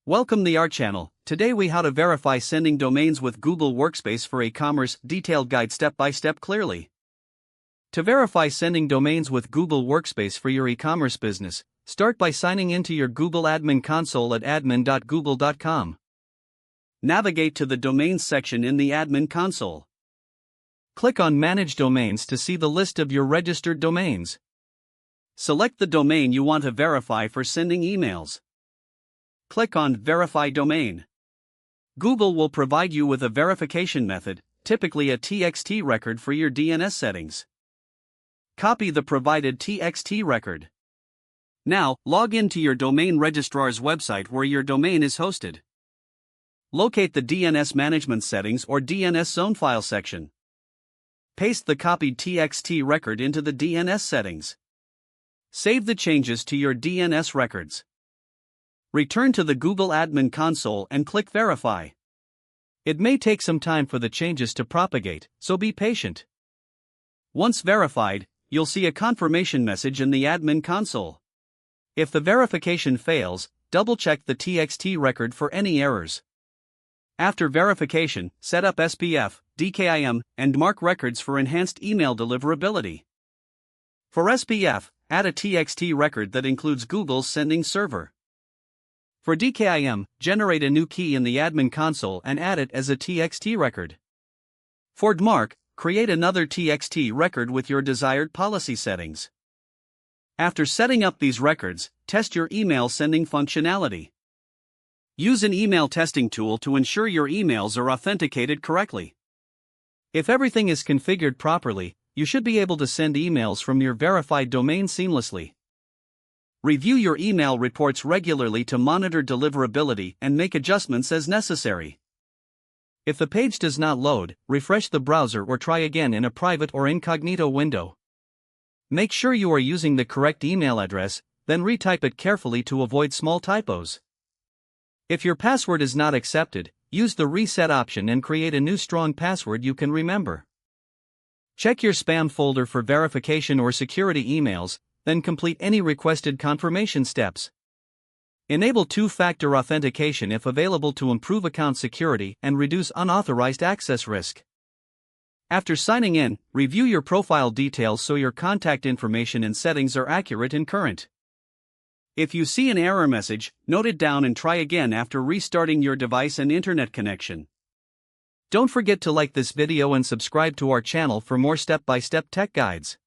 Welcome to our channel. Today we how to verify sending domains with Google Workspace for e-commerce, detailed guide step by step clearly. To verify sending domains with Google Workspace for your e-commerce business, start by signing into your Google admin console at admin.google.com. Navigate to the domains section in the admin console. Click on Manage Domains to see the list of your registered domains. Select the domain you want to verify for sending emails. Click on Verify Domain. Google will provide you with a verification method, typically a TXT record for your DNS settings. Copy the provided TXT record. Now, log into your domain registrar's website where your domain is hosted. Locate the DNS management settings or DNS zone file section. Paste the copied TXT record into the DNS settings. Save the changes to your DNS records. Return to the Google admin console and click Verify. It may take some time for the changes to propagate, so be patient. Once verified, you'll see a confirmation message in the admin console. If the verification fails, double-check the TXT record for any errors. After verification, set up SPF, DKIM, and mark records for enhanced email deliverability. For SPF, add a TXT record that includes Google's sending server. For DKIM, generate a new key in the admin console and add it as a TXT record. For DMARC, create another TXT record with your desired policy settings. After setting up these records, test your email sending functionality. Use an email testing tool to ensure your emails are authenticated correctly. If everything is configured properly, you should be able to send emails from your verified domain seamlessly. Review your email reports regularly to monitor deliverability and make adjustments as necessary. If the page does not load, refresh the browser or try again in a private or incognito window. Make sure you are using the correct email address, then retype it carefully to avoid small typos. If your password is not accepted, use the reset option and create a new strong password you can remember. Check your spam folder for verification or security emails, then complete any requested confirmation steps. Enable two-factor authentication if available to improve account security and reduce unauthorized access risk. After signing in, review your profile details so your contact information and settings are accurate and current. If you see an error message, note it down and try again after restarting your device and internet connection. Don't forget to like this video and subscribe to our channel for more step-by-step tech guides.